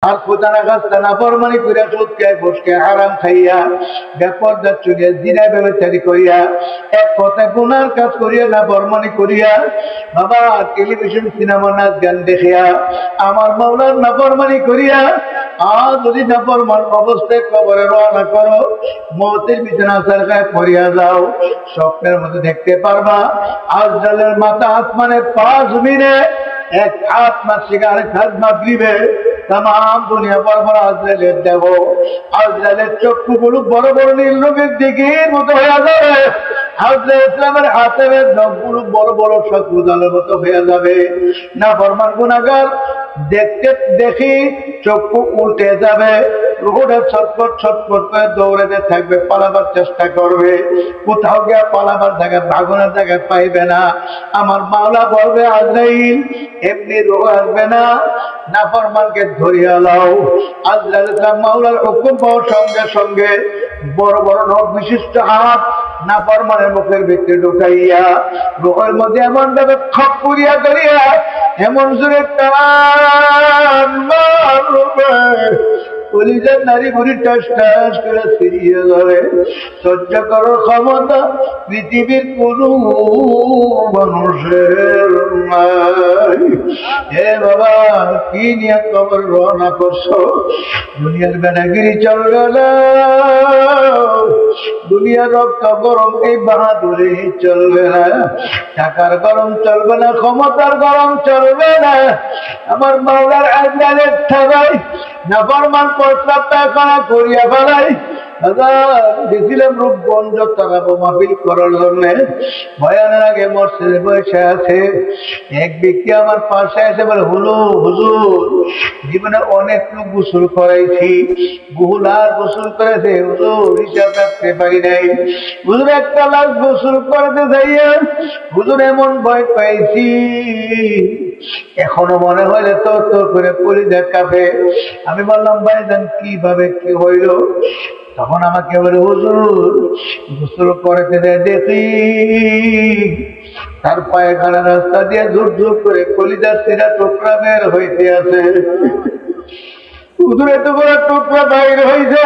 আর কোথানা গাছটা না ফরমানি করিয়া সুদ খায় ঘুষ খায় হারাম খাইয়া বেপরদা চলিয়া জিনা ব্যবচারি করিয়া এক কথায় গুনার কাজ করিয়া না ফরমানি করিয়া বাবা টেলিভিশন সিনেমা নাচ গান দেখিয়া আমার মাওলার না ফরমানি করিয়া আর যদি না ফরমান অবস্থায় কবরে রওনা করো মৌতের বিছানা সরকায় পড়িয়া যাও স্বপ্নের মধ্যে দেখতে পারবা আজরাইলের মাথা আসমানে 5 মিনিট এক হাত মাসিক আরেক হাত মাগরিবে তাম দুনিয়া বড় আজরাইলের দেব আজরাইলের চক্ষুগুলো বড় বড় নীল রঙের দিঘির মতো হয়ে যাবে আজরাইল ইসলামের হাতের নখগুলো বড় বড় শত্রুদলের মতো হয়ে যাবে না ফরমান গুনাহগার দেখতে দেখি চক্ষু উল্টে যাবে রুহুটা ছটফট ছটফট করে দৌড়াতে থাকবে পালাবার চেষ্টা করবে কোথাও গিয়ে পালাবার জায়গা ভাগনের জায়গায় পাইবে না আমার মাওলা বলবে আজরাইল এমনি রোগ আসবে না নাফরমানকে ধরিয়া লাও আজরাইল ইসলাম মাওলার হুকুম পাওয়ার সঙ্গে সঙ্গে বড় বড় নখ বিশিষ্ট হাত নাফরমানের মুখের ভিতরে ঢুকাইয়া রোগের মধ্যে এমন ভাবে খপ করিয়া ধরিয়া এমন জোরে টান মারবে কলিজার নারী বুড়ি টাস টাস করে ফিরিয়ে যাবে সহ্য করার ক্ষমতা পৃথিবীর কোন মানুষের নাই। হে বাবা কি নিয়ে কবর রওনা করছো দুনিয়ার বেনাগিরি চলবে না দুনিয়ার রক্ত গরম এই বাহাদুরি চলবে না টাকার গরম চলবে না ক্ষমতার গরম চলবে না আমার মাওলার আজরাইলের ঠাই নাফরমান প্রস্তাব পায়খানা করিয়া ফেলাই গেছিলাম রূপগঞ্জ তারাবো মাহফিল করার জন্য ভয়ানের আগে মসজিদে বসে আছে এক ব্যক্তি আমার পাশে এসে বলে হলো হুজুর জীবনে অনেক লোক গোসল করাইছি বহু লাশ গোসল করেছে হুজুর হিসাব রাখতে পারি নাই হুজুর একটা লাশ গোসল করতে যাইয়া হুজুর এমন ভয় পাইছি এখনো মনে হইলে তোর তোর করে কলিজা কাঁপে আমি বললাম ভাইজান কিভাবে কি হইল তখন আমাকে বলে হুজুর গোসল করতে দেখি তার পায়খানা রাস্তা দিয়ে ঝুর ঝুর করে কলিজার সিরা টুকরা বের হইতে আছে হুজুর এত বড় টুকরা বাইর হয়েছে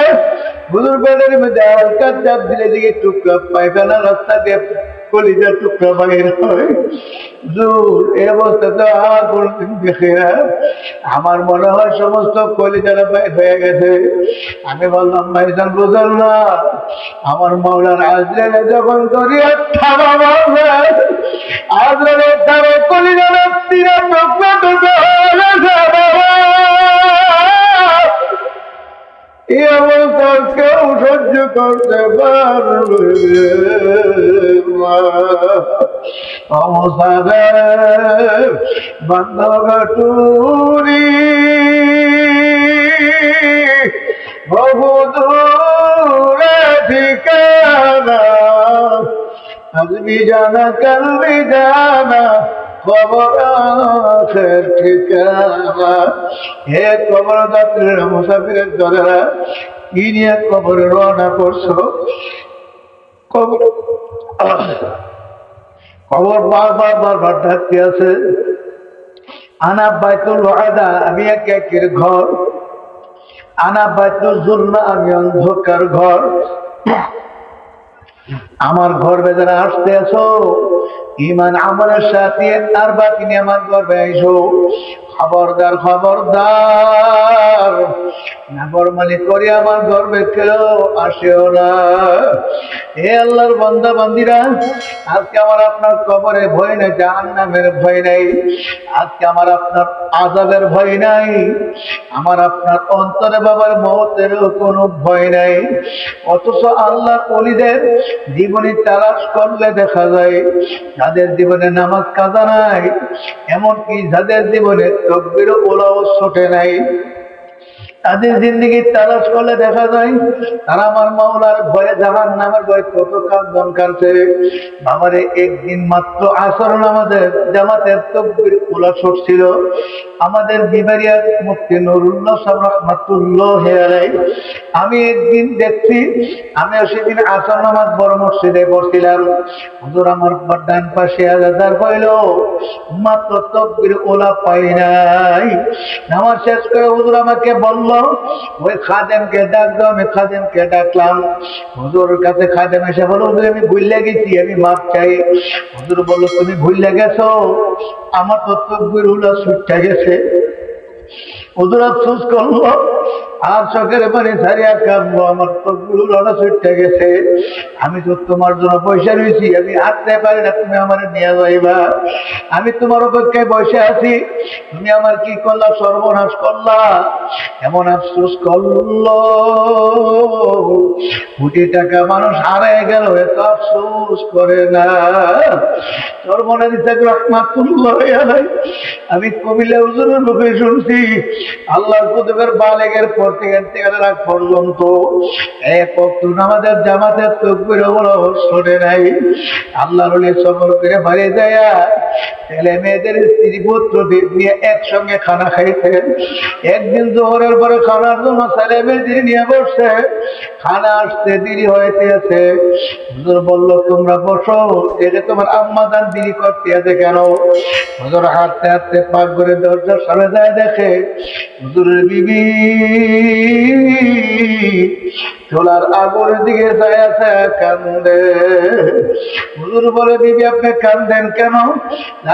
হুজুর পেটের মধ্যে হালকা চাপ দিলে দিকে টুকরা পায়খানা রাস্তা দিয়ে কলিজার টুকরা বাইর হয় এই অবস্থা তো আর কোনদিন দেখে না আমার মনে হয় সমস্ত কলিজারা বাইর হয়ে গেছে আমি বললাম ভাইজান বুঝল না আমার মাওলার আজরাইলে যখন ধরিয়া থাবা মারবে আজরাইলে তারে কলিজারা তিরা টুকরা টুকরা হয়ে গেছে এই অবস্থা কেউ সহ্য করতে পারবে বান্ধবী বহু দূরে ঠিকানা আজবি জানা কালবি জানা খবর আখের ঠিকানা হে কবর যাত্রীরা মুসাফিরের দলেরা কি নিয়ে কবরে রওনা করছো কবর খবর বারবার বারবার ডাকতে আছে আনা বাইতুল ওয়াদা আমি এক একের ঘর আনা বাইতুল জুলমা আমি অন্ধকার ঘর আমার ঘর বেজারা আসতে আছো ইমান আমলের সাথে আর বাকি নিয়ে আমার গর্বে আইসো খবরদার খবরদার নাফরমানি করে আমার গর্বে কেউ আসেও না হে আল্লাহর বান্দা বান্দিরা আজকে আমার আপনার কবরে ভয় নাই জাহান্নামের ভয় নাই আজকে আমার আপনার আযাবের ভয় নাই আমার আপনার অন্তরে বাবার মওতেরও কোনো ভয় নাই অথচ আল্লাহ ওলিদের জীবনী তালাশ করলে দেখা যায় যাদের জীবনে নামাজ কাজা নাই এমনকি যাদের জীবনে তকবীর ওলাও ছোটে নাই তাদের জিন্দগি তালাশ করলে দেখা যায় তারা আমার মাওলার ভয়ে জাহান্নামের ভয়ে কত কাঁদন কাঁদছে বাবারে একদিন মাত্র আসর নামাজের জামাতের তকবীর ওলা ছোট ছিল আমাদের বিবারিয়ার মুফতি নুরুল্লাহ সাহেব রাহমাতুল্লাহি আলাইহি আমি একদিন দেখছি, আমিও সেদিন আসর নামাজ বড় মসজিদে পড়ছিলাম, হুজুর আমার ডান পাশে আজাদার পাইল, মাত্র তাকবীর ওলা পাই নাই। নামাজ শেষ করে হুজুর আমাকে বলল, ওই খাদেমকে ডাক দাও। আমি খাদেমকে ডাকলাম, হুজুরের কাছে খাদেম এসে বলল, হুজুর আমি ভুলে গেছি, আমি মাপ চাই। হুজুর বলল, তুমি ভুলে গেছো? আমার তো তাকবীর ওলা ছুটে গেছে। হুজুর আফসোস করলো, আর চোখের পানি ছাড়িয়া কাঁদলো, আমার তাকবীর ওলা ছুটে গেছে। আমি তো তোমার জন্য পয়সা রয়েছি, আমি হাঁটতে পারি না, তুমি আমার নিয়ে যাইবা। আমি তোমার অপেক্ষায় বসে আছি, তুমি আমার কি করলা? সর্বনাশ করলা। এমন আফসোস করলো, কোটি টাকা মানুষ হারায় গেল, এত আফসোস করে না। সর্বনাশ রহমাতুল্লাহ আলাইহি। আমি কুমিল্লা হুজুরের মুখে শুনছি, আল্লাহর কুতুবের বালেগের পর থেকে রাত পর্যন্ত এক ওয়াক্ত নামাজের জামাতের তাকবীর ওলা শোনে নাই। আল্লাহর ওলি সফর করে বাড়ি যায়, ছেলে মেয়েদের স্ত্রী পুত্রদের নিয়ে একসঙ্গে খানা খাইতেন। একদিন জোহরের পরে খানার জন্য ছেলে মেয়েদের নিয়ে বসছে, খানা আসতে দেরি হইতে আছে। হুজুর বলল, তোমরা বসো, এটা তোমার আম্মা জান দেরি করতে আছে কেন? হুজুর হাঁটতে হাঁটতে পাক করে দরজার সামনে যায়, দেখে হুজুরের বিবি চুলার আগুনের দিকে যায় আছে, কান্দে। হুজুর বলে, বিবি আপনি কান্দেন কেন?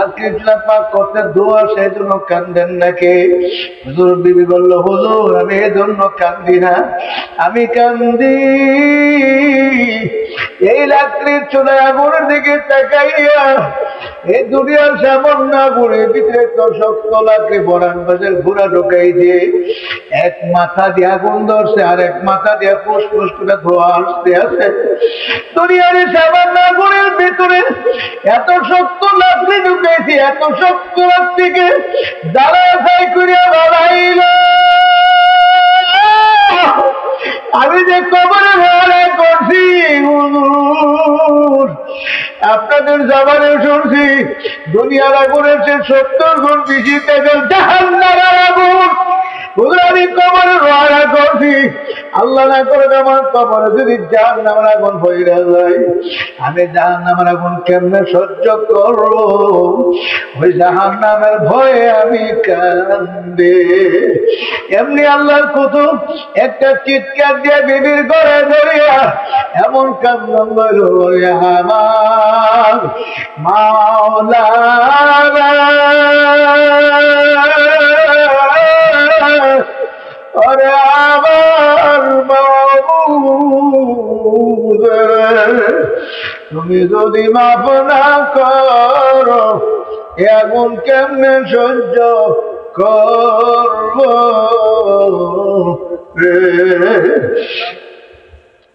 আজকে চুলা পাক করতে দোয়া, সেই জন্য কান্দেন নাকি? হুজুর বিবি বলল, হুজুর আমি এই জন্য কান্দি না, আমি কান্দি এই রাত্রির চুলায় আগুনের দিকে তাকাইয়া এই দুনিয়ার সামান্য আগুনের ভিতরে তো শক্ত লাগে বরান বাজার ঘোরা ঢোকাই দিয়ে এক মাথা দিয়ে আগুন ধরছে, আর এক মাথা দিয়ে ফুসফুস করে ধোয়া আসতে আছে। দুনিয়ার সামান্য আগুনের ভিতরে এত শক্ত লাকড়ি ঢুকাইছি, এত শক্ত লাকড়িকে জ্বালা ছাই করিয়া বাড়াইল। আমি যে কবরে ভাড়া করছি, আপনাদের জবানে শুনছি দুনিয়ার আগুনের চেয়ে 70 গুণ বেশি তেজের জাহান্নামের আগুন। আমি কবরে ভাড়া করছি, আল্লাহ না করে আমার কবরে যদি জাহান্নামের আগুন হয়ে যায়, আমি জাহান্নামের আগুন কেমনে সহ্য করব? ওই জাহান্নামের ভয়ে আমি কান্দে। এমনি আল্লাহর কুতুব একটা চিৎকার দিয়ে বিবির ঘরে ধরিয়া এমন কান্দন বলল, আমার মাওলানা ওরে আমার মাবুদ, তুমি যদি মাফ না করো এমন কেমনে সহ্য করব?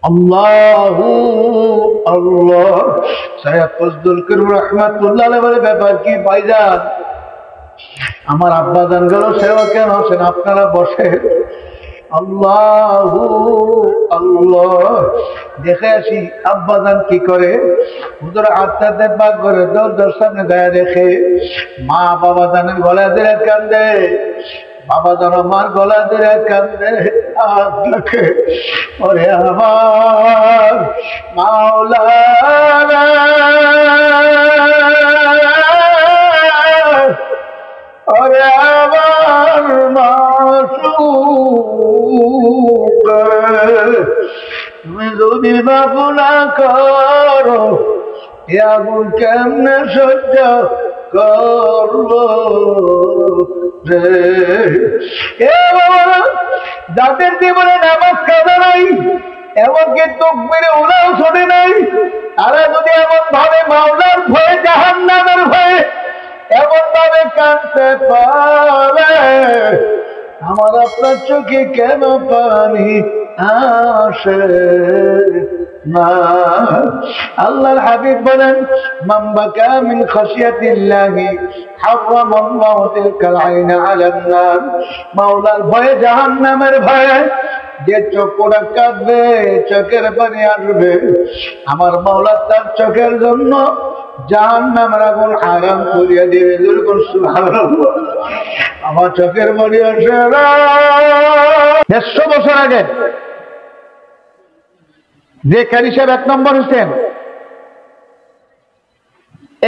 আল্লাহু আল্লাহ। সাহেব ফজলুল করিম রাহমাতুল্লাহ আলাইহি বলে, ব্যাপার কি ভাইজান? আমার আব্বা জান গেল, সেও কেন আছেন? আপনারা বসে। আল্লাহু আল্লাহ। দেখে আসি আব্বা জান কি করে। হুজুর আত্মাতে পাক করে দরজার সামনে দাঁড়িয়ে দেখে মা বাবা জানের গলা ধরে কান্দে, বাবা যেন আমার গলা ধরে কান্দে, আর দেখে ওরে আমার মাওলানা ওরে আমার মাসুক, তুমি যদি মাফ না করো আগুন কেমনে সহ্য করব রে? যাদের জীবনে নামাজ কাঁদা নাই, এমনকি তাকবীরে ওলাও শোনে নাই, তারা যদি এমন ভাবে মাওলার ভয়ে জাহান্নামের ভয়ে এমন ভাবে কাঁদতে পারে, আমার আপনার চোখে কেন পানি আসে না? আল্লাহর হাবিব বলেন, মান বাকা মিন খাশিয়াতিল্লাহি হারামাল্লাহু তিলকাল আইনা আলান নার। মাওলার ভয়ে জাহান্নামের ভয়ে যে চোখটা কাঁদবে, চোখের পানি আসবে, আমার মাওলা তার চোখের জন্য জাহান্নামের আগুন হারাম করিয়া দিবে। সুবহানাল্লাহ। আমার চোখের পানি আসে না। 150 বছর আগে যে কারি সাহেব 1 নম্বর হয়েছেন,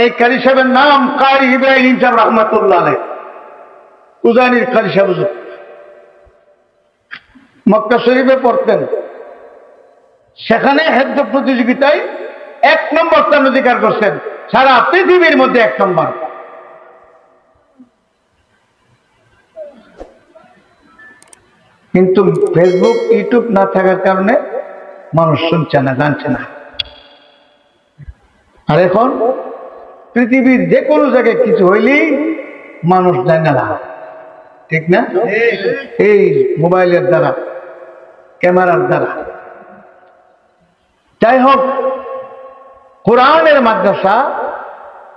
এই কারি সাহেবের নাম কারি ইব্রাহিম সাহেব রহমাতুল্লাহ আলাইহ, উজানির কারি সাহেব। মক্কা শরীফে পড়তেন, সেখানে হেফজ প্রতিযোগিতায় 1 নম্বর স্থান অধিকার করছেন, সারা পৃথিবীর মধ্যে 1 নম্বর। কিন্তু ফেসবুক ইউটিউব না থাকার কারণে মানুষ শুনছে না, জানছে না। আর এখন পৃথিবীর যে কোনো জায়গায় কিছু হইলেই মানুষ জানে না, ঠিক না? এই মোবাইলের দ্বারা, ক্যামেরার দ্বারা। যাই হোক, কোরআনের মাদ্রাসা,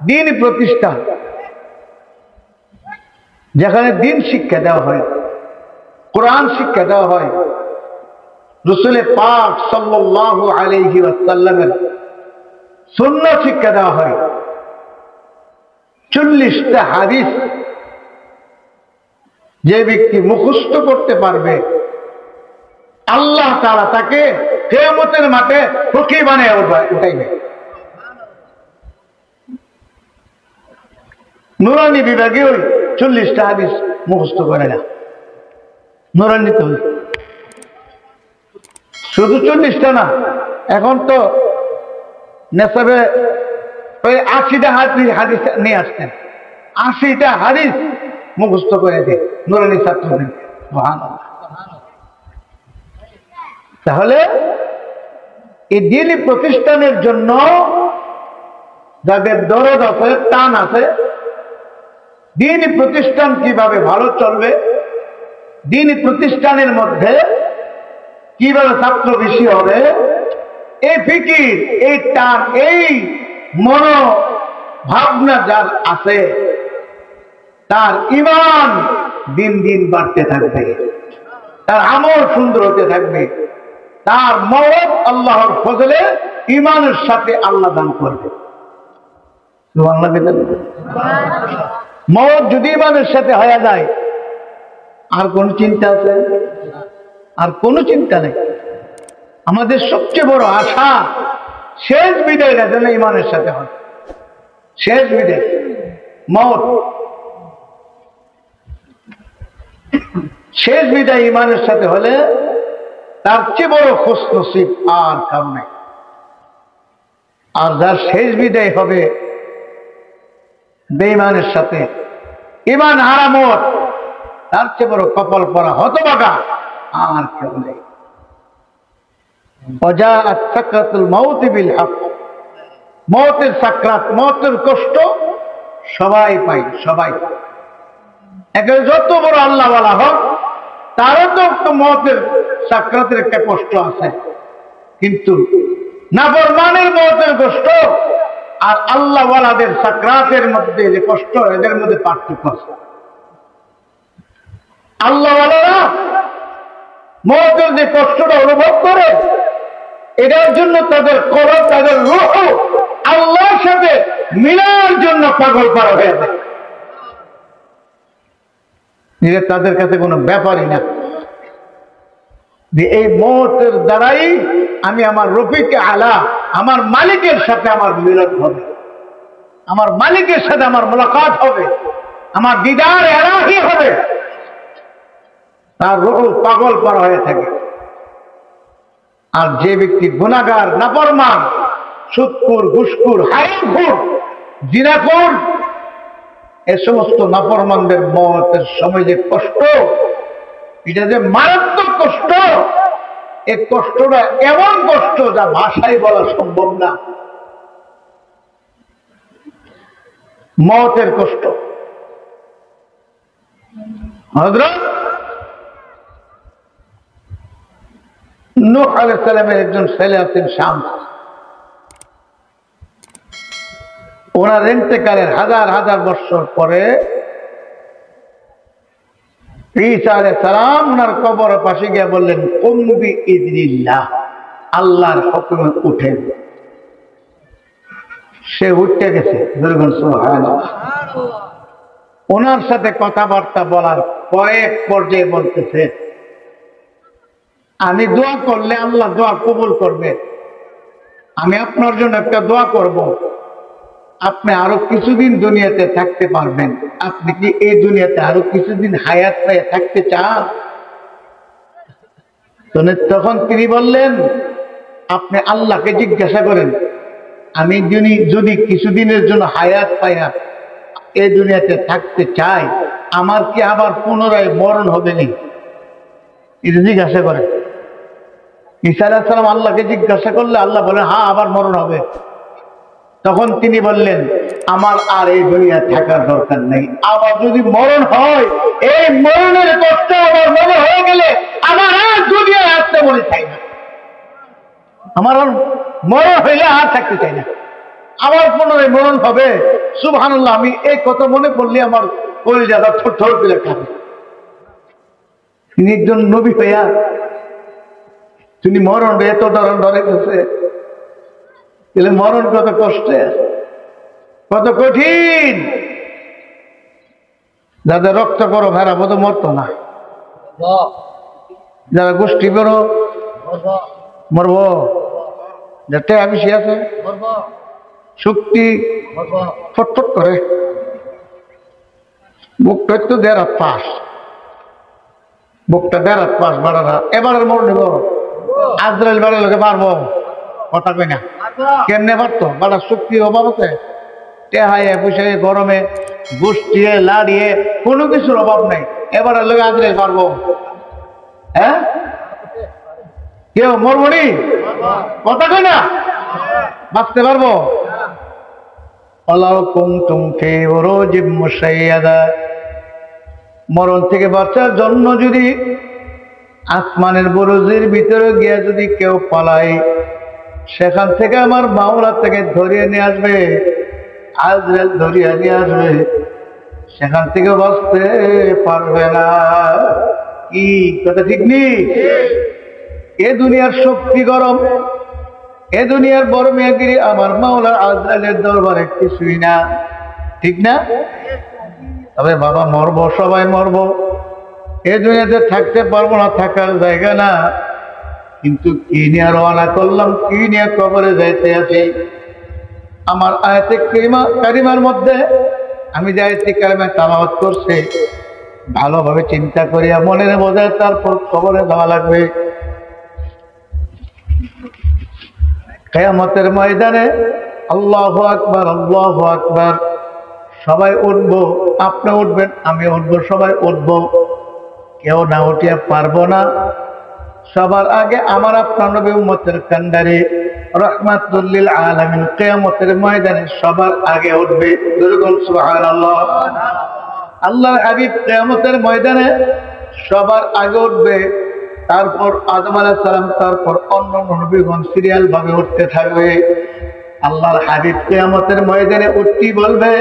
দিন প্রতিষ্ঠান, যেখানে দিন শিক্ষা দেওয়া হয়, কোরআন শিক্ষা দেওয়া হয়, রাসূল পাক সাল্লাল্লাহু আলাইহি ওয়াসাল্লামের সুন্নাহ শিক্ষা দেওয়া হয়, 40টা হাদিস যে ব্যক্তি মুখস্থ করতে পারবে, আল্লাহ তাআলা তাকে কিয়ামতের মাঠে ফকি বানিয়ে উঠাইবে। নুরানি বিভাগে ওই 40টা হাদিস মুখস্থ করে না, নুরানি তো শুধু 40টা না, এখন তো নেশাবে ওই 80টা হাদিস নিয়ে আসতেন, 80টা হাদিস মুখস্থ করে দেয় নুরানি ছাত্রদের। সুবহানাল্লাহ। তাহলে এই দ্বীনি প্রতিষ্ঠানের জন্য যাদের দরদ আছে, টান আছে, দ্বীনি প্রতিষ্ঠান কিভাবে ভালো চলবে, দ্বীনি প্রতিষ্ঠানের মধ্যে কিভাবে ছাত্র বেশি হবে, এই ফিকির, এই টান, এই মনোভাবনা যার আছে, তার ঈমান দিন দিন বাড়তে থাকবে, তার আমল সুন্দর হতে থাকবে, তার মওত আল্লাহর ফজলে ঈমানের সাথে আল্লাহ দান করবে। মওত যদি ঈমানের সাথে হয়ে যায়, আর কোন চিন্তা আছে? আর কোন চিন্তা নেই। আমাদের সবচেয়ে বড় আশা শেষ বিদায়টা যেন ঈমানের সাথে হয়, শেষ বিদায় মওত, শেষ বিদায় ঈমানের সাথে হলে তার চেয়ে বড় খুশনসিব আর কারণ নেই। আর যার শেষ বিদায় হবে বেঈমানের সাথে, ঈমান হারামত, তার চেয়ে বড় কপাল পরা হতভাগা আর কেউ নেই। ওয়াজাআত সাকরাতুল মাউত বিল হক, মওতের সাকরাত, মওতের কষ্ট সবাই পায়, সবাই। একেবারে যত বড় আল্লাহওয়ালা হোক, তারও তো মওতের সাকরাতের একটা কষ্ট আছে, কিন্তু নাফরমানের মওতের কষ্ট আর আল্লাহওয়ালাদের সাকরাতের মধ্যে যে কষ্ট, এদের মধ্যে পার্থক্য আছে। আল্লাহওয়ালারা মওতের যে কষ্টটা অনুভব করে, এটার জন্য তাদের কলব, তাদের রূহ আল্লাহর সাথে মিলার জন্য পাগল করা হয়ে যায়। এটা তাদের কাছে কোনো ব্যাপারই না যে এই মওতের দ্বারাই আমি আমার রফিকে আলা, আমার মালিকের সাথে আমার মিলন হবে, আমার মালিকের সাথে আমার মুলাকাত হবে, আমার দিদার এলাহি হবে। তার রূহ পাগল করা হয়ে থাকে। আর যে ব্যক্তি গুনাহগার, নাফরমান, সুদখোর, ঘুষখোর, হারামখোর, জিনাখোর, এ সমস্ত নাফরমানদের মওতের সময় যে কষ্ট, এটা যে মারাত্মক কষ্ট, এই কষ্টটা এমন কষ্ট যা ভাষায় বলা সম্ভব না। মওতের কষ্ট। হযরত নূহ আলাইহিস সালামের একজন ছেলে আছেন শামস, ওনার ইন্তেকালের হাজার হাজার বছর পরে ঈসা আলাইহিস সালাম ওনার কবরের পাশে গিয়ে বললেন, কুম বিইذনিল্লাহ, আল্লাহর হুকুমে উঠেন। সে উঠতে গেছে। সুবহানাল্লাহ। ওনার সাথে কথাবার্তা বলার কয়েক পর্যায়ে বলতেছে, আমি দোয়া করলে আল্লাহ দোয়া কবুল করবে, আমি আপনার জন্য একটা দোয়া করব, আপনি আরো কিছুদিন দুনিয়াতে থাকতে পারবেন। আপনি কি এই দুনিয়াতে আরো কিছুদিন হায়াত পেয়ে থাকতে চান? তখন তিনি বললেন, আপনি আল্লাহকে জিজ্ঞাসা করেন, আমি যদি কিছুদিনের জন্য হায়াত পাইয়া এই দুনিয়াতে থাকতে চাই, আমার কি আবার পুনরায় মরণ হবে নি? এটা জিজ্ঞাসা করেন। ঈসা আলাইহিস সালাম আল্লাহকে জিজ্ঞাসা করলে আল্লাহ বলেন, হ্যাঁ আবার মরণ হবে। তখন তিনি বললেন, আমার আর এই দুনিয়া থাকার দরকার নেই। আবার যদি মরণ হয়, এই মরণের কষ্ট আবার মনে হয়ে গেলে আমার আর দুনিয়ায় আসতে মনে চাই না। আমার আর মরণ হইলে আর থাকতে চাই না। আবার পুনরায় মরণ হবে। সুবহানাল্লাহ, আমি এই কথা মনে করলে আমার কলিজাটা থরথর করে কাঁপে। তিনি একজন নবী হইয়া তিনি মরণ এত ডরে গেছে, মরণ কত কষ্টে, কত কঠিন। যাদের রক্ত করো ভেড়া বোধ মরতো না, যারা গোষ্ঠী করো মরব, যাতে বেশি আছে শক্তি ফটফট করে, বুকটা একটু দেড় পাশ, বুকটা দেড় পাশ বাড়ারা এবার মর নেব। আজরাইল বাড়ার লোকে পারবো, কথা কই না, কেমনে পারতো? বাড়ার শক্তি অভাব আছে, টেহাইয়ে পয়সা গরমে গোষ্ঠীয়ে লাড়িয়ে কোনো কিছুর অভাব নাই। এবার লোকে আজরাইল পারবো? হ্যাঁ, কেউ মরবনি, কথা কই না, বাঁচতে পারবো? মরণ থেকে বাঁচার জন্য যদি আসমানের বুরুজের ভিতরে গিয়ে যদি কেউ পালায়, সেখান থেকে আমার মাওলা থেকে ধরিয়ে নিয়ে আসবে, আজরাইল ধরিয়ে নিয়ে আসবে, সেখান থেকে বাঁচতে পারবে না। কি কথা ঠিক নেই? এ দুনিয়ার শক্তি গরম, এ দুনিয়ার বড় মেয়েগিরি আমার মাওলা আজরাইলের দরবারে কিছুই না, ঠিক না? তবে বাবা মরবো, সবাই মরবো, এ দুনিয়াতে থাকতে পারবো না, থাকার জায়গা না। কিন্তু কি নিয়ে রওনা করলাম, কি নিয়ে কবরে যাইতে আছি? আমার আয়াতে কারিমার মধ্যে আমি যে আয়াতে কারিমা তেলাওয়াত করছি, ভালোভাবে চিন্তা করিয়া মনের বোঝায় তারপর কবরে যাওয়া লাগবে। কিয়ামতের ময়দানে আল্লাহু আকবার, আল্লাহু আকবার, সবাই উঠবো, আপনি উঠবেন, আমি উঠবো, সবাই উঠবো, কেউ না উঠিয়া পারবো না। সবার আগে আমার আপনার নবী উম্মতের কান্ডারি রাহমাতুল লিল আলামিন কিয়ামতের ময়দানে সবার আগে উঠবে। দুরুদ সুবহানাল্লাহ। আল্লাহর হাবিব কিয়ামতের ময়দানে সবার আগে উঠবে, তারপর আদম আলাইহিস সালাম, তারপর অন্য নবীগণ সিরিয়াল ভাবে উঠতে থাকবে। আল্লাহর হাবিব কিয়ামতের ময়দানে উঠতি বলবে,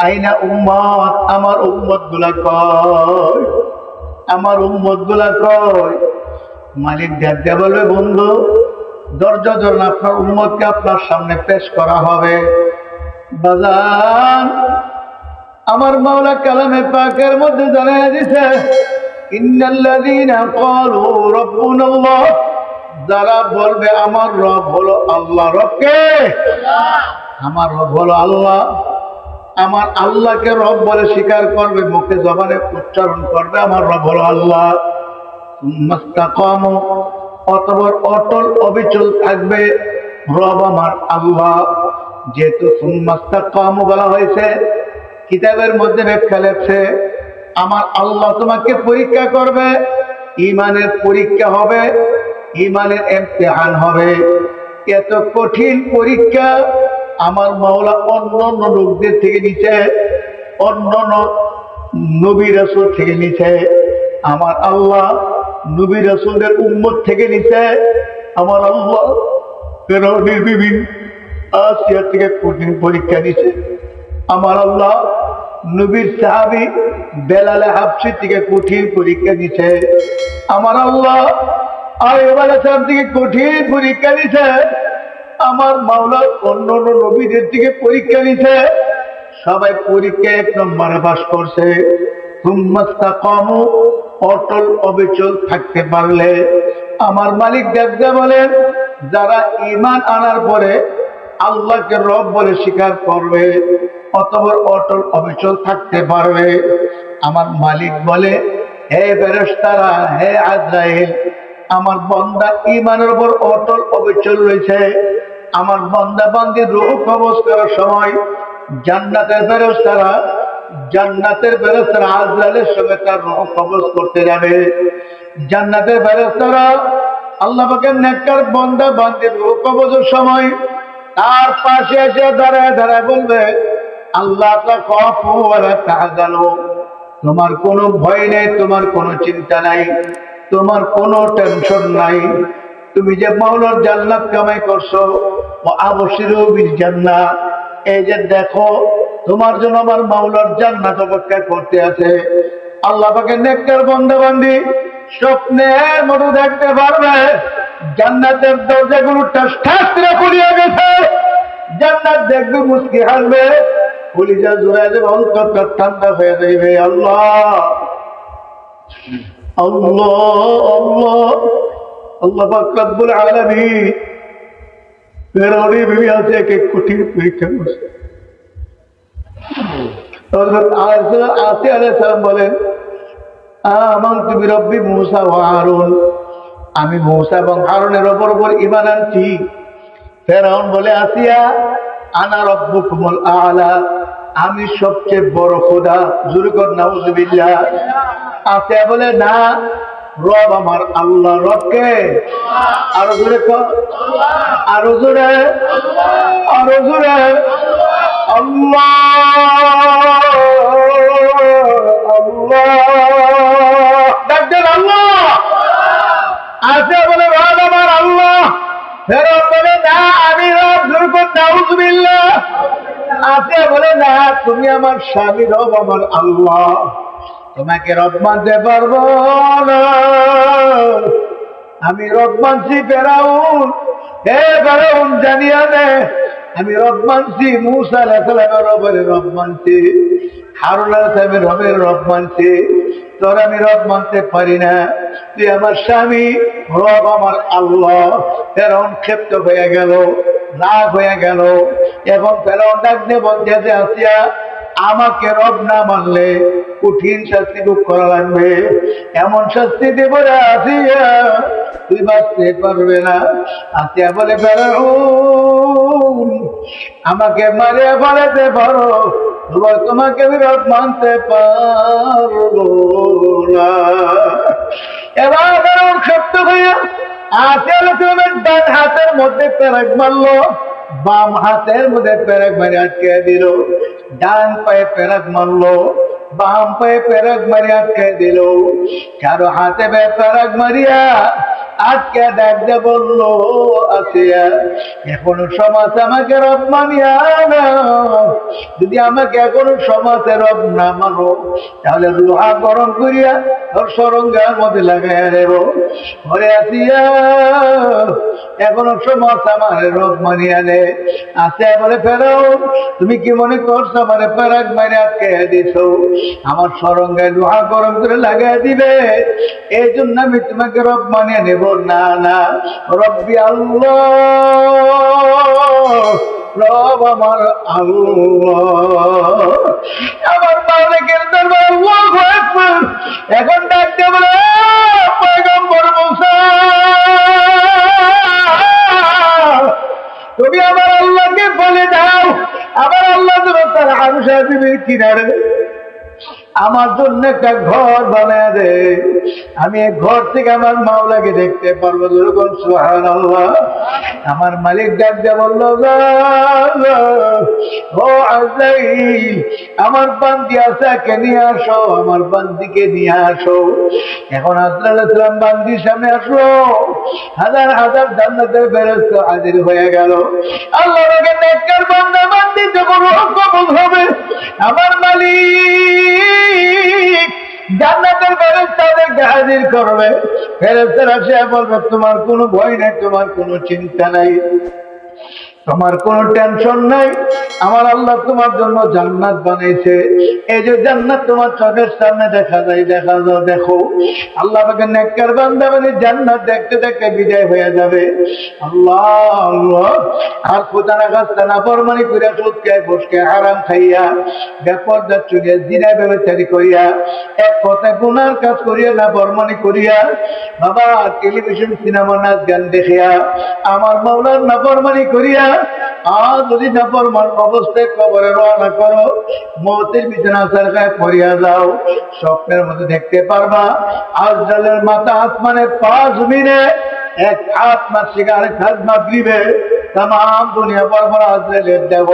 আইনা উম্মত, আমার উম্মত গুলা কই, আমার উম্মত গুলা কই? মালিক ডাকতে বলবে, বন্ধু ধৈর্য ধরুন, আপনার উম্মতকে আপনার সামনে পেশ করা হবে। বাজান, আমার মাওলা কালামে পাকের মধ্যে জানাইয়া দিছে, ইন্নাল্লাযীনা ক্বালু রাব্বুনাল্লাহ, যারা বলবে আমার রব হলো আল্লাহ। রব কে? আমার রব হলো আল্লাহ। আমার আল্লাহকে রব বলে স্বীকার করবে, মুখে জবানে উচ্চারণ করবে আমার রব হলো আল্লাহ। সুম্মাস্তাকামু, অতঃপর অটল অবিচল থাকবে রব আমার আল্লাহ। যেহেতু সুম্মাস্তাকামু বলা হয়েছে, কিতাবের মধ্যে ব্যাখ্যা লেখছে আমার আল্লাহ তোমাকে পরীক্ষা করবে, ঈমানের পরীক্ষা হবে, ঈমানের ইমতিহান হবে। এত কঠিন পরীক্ষা আমার মাওলা অন্য লোকদের থেকে নিচে, অন্য নবী রাসূল থেকে নিচে, আমার আল্লাহ নবী রাসূলের উম্মত থেকে নিচে। আমার আল্লাহ ফেরাউনের বিবি আসিয়া থেকে কঠিন পরীক্ষা নিছে। আমার আল্লাহ নবীর সাহাবী বেলাল হাবশী থেকে কঠিন পরীক্ষা নিছে। আমার আল্লাহ আইয়ুব আলাইহিস সালাম থেকে কঠিন পরীক্ষা নিছে। আমার মাওলা অন্য নবীদের থেকে পরীক্ষা নিছে। সবাই পরীক্ষা এক নম্বরে পাস করছে। সুম্মাস্তাকামু, অটল অবিচল থাকতে পারলে আমার মালিক ডাকতে বলেন, যারা ঈমান আনার পরে আল্লাহকে রব বলে স্বীকার করবে, অতঃপর অটল অবিচল থাকতে পারবে। আমার মালিক বলে, হে ফেরেশতারা, হে আজরাইল, আমার বান্দা ঈমানের উপর অটল অবিচল রয়েছে। আমার বান্দা বান্দির রূহ কবজ করার সময় জান্নাতের ফেরেশতারা আজরাইলের সঙ্গে তার রূহ কবজ করতে যাবে। জান্নাতের ফেরেশতারা আল্লাহ পাকের নেককার বান্দা বান্দির রূহ কবজের সময় তার পাশে এসে দাঁড়ায় দাঁড়ায় বলবে, আল্লাহ তাখাফু ওয়া লা তাহজানু, তোমার কোনো ভয় নেই, তোমার কোনো চিন্তা নাই, তোমার কোনো টেনশন নাই। তুমি যে মাওলার জান্নাত কামাই করছো, ওয়া আবশিরু বিল জান্নাহ, এই যে দেখো তোমার জন্য আমার মাওলার জান্নাত অপেক্ষা করতে আছে। আল্লাহ পাকের নেককার বান্দা বান্দি স্বপ্নের মতো দেখতে পারবে জান্নাতের দরজাগুলো ঠাস ঠাস করে খুলিয়া গেছে। জান্নাত দেখবে, মুস্কি হাসবে, কলিজা জোড়ায় যাবে, অন্তরটা ঠান্ডা হয়ে যাবে। আল্লাহ আল্লাহ আল্লাহ আল্লাহ পাক রব্বুল আলামিন ফেরাউনের বিবি আছে এক এক কঠিন পরীক্ষা করছে। হযরত আসিয়া আলাইহিস সালাম বলেন, আমানতু বিরব্বি মূসা ওয়া হারুন, আমি মূসা এবং হারুনের উপর ঈমান আনছি। ফেরাউন বলে, আসিয়া আনা রব্বুকুমুল আ'লা, আমি সবচেয়ে বড় খোদা। জোরে কর নাউযুবিল্লাহ। আসিয়া বলে, না, রব আমার আল্লাহ। রবকে আরো জোরে কর, আরো জোরে, আরো জোরে, আল্লাহ আল্লাহ, ডাকতেন আল্লাহ। আসিয়া বলে, রব আমার আল্লাহ। ফেরাউন বলে, না, আমি রব। জোরে কর নাউযুবিল্লাহ। আসিয়া বলে, না, তুমি আমার স্বামী, রব আমার আল্লাহ, তোমাকে রব মানতে পারবো না। আমি রব মানছি ফেরাউন। হে ফেরাউন, জানিয়া নে আমি রব মানছি, মূসা আলাইহিস সালামের রবের রব মানছি, হারুন আলাইহিস সালামের রবের রব মানছি, তোর আমি রব মানতে পারি না। তুই আমার স্বামী, রব আমার আল্লাহ। ফেরাউন ক্ষিপ্ত হয়ে গেল, রাগ হয়ে গেল। এখন ফেরাউন ডাক দিয়ে বলতে, আসিয়া, আমাকে রব না মানলে কঠিন শাস্তি ভোগ করা লাগবে। এমন শাস্তি দেব রে আসিয়া, তুই বাঁচতে পারবে না। আসিয়া বলে, ফেরাউন, আমাকে মারিয়া ফেলাতে পারো, তোমাকে আমি রব মানতে পারবো না। এবার ফেরাউন ক্ষিপ্ত হইয়া আসিয়া আলাইহিস ডান হাতের মধ্যে পেরেক মারলো, বাম হাতের মধ্যে পেরেক মারি আটকে দিল। ডান পায়ে পেরেক মারলো, বাম পায়ে পেরেক মারি আটকে দিল। কারো হাতে পেরেক মারিয়া আটকে ডাকতে বললো, আসিয়া, এখনো সমাজ আমাকে রব মানিয়া না। যদি আমাকে এখনো সমাজে রব না মানো, তাহলে লোহা গরম করিয়া তোর সরঙ্গার মধ্যে লাগাইয়া দেব। ঘরে আসিয়া, এখনো সমাজ আমার রব মানিয়া নে। আসিয়া বলে, ফেরাউন, তুমি কি মনে করছো আমার পেরেক মারি আটকে দিছ? আমার সরঙ্গায় লোহা গরম করে লাগাই দিবে, এই জন্য আমি তোমাকে রব মানিয়ে নেব না। না, রব্বি আল্লাহ, রব আমার আল্লাহ, আমার মালিকের দরবার। আল্লাহু আকবার। এখন ডাকতে বলে, পয়গম্বর মূসা, তুমি আমার আল্লাহকে বলে দাও, আমার আল্লাহ তোমার তার আরশ আজিমের কিনারে আমার জন্য একটা ঘর বানায় দে, আমি এই ঘর থেকে আমার মাওলাকে দেখতে পারবো। যেরকম সুবহানাল্লাহ। আমার মালিক ডাক দিয়ে বলল, ও আজরাইল, আমার বান্দি আসাকে নিয়ে আসো, আমার বান্দিকে নিয়ে আসো। এখন আজরাইল আলাইহিস সালাম বান্দির সামনে আসলো, হাজার হাজার জান্নাতের ফেরেশতা হাজির হয়ে গেল। আল্লাহর নেককার বান্দা বান্দি যখন কবুল হবে, আমার মালিক জান্নাতের ফেরেশতাদেরকে হাজির করবে। ফেরেশতারা এসে বলবে, তোমার কোনো ভয় নেই, তোমার কোনো চিন্তা নাই, তোমার কোনো টেনশন নাই, আমার আল্লাহ তোমার জন্য জান্নাত বানাইছে। এই যে জান্নাত তোমার চোখের সামনে দেখা যায়, দেখো আল্লাহ পাকের নেককার বান্দা মানে জান্নাত দেখতে দেখতে বিদায় হয়ে যাবে। আল্লাহ আল্লাহ। আর খোদানা গাছটা নাফরমানি কইরা সুদ খায়, ঘুষ খায়, হারাম খাইয়া, বেপরদা চুরিয়া, জিনা ব্যভিচারী করিয়া, এক কথায় গুনার কাজ করিয়া, নাফরমানি করিয়া, বাবা টেলিভিশন সিনেমা নাচ গান দেখিয়া, আমার মাওলার নাফরমানি করিয়া, আর যদি নাফরমান অবস্থায় কবরে রওনা করো, মৌতের বিছানা সরকায় পড়িয়া যাও, স্বপ্নের মধ্যে দেখতে পারবা আজরাইলের মাথা আসমানে পা জমিনে, এক হাত মাসিক আরেক হাত মাগরিবে, তাম দুনিয়া বরাবর আজরাইলের দেব।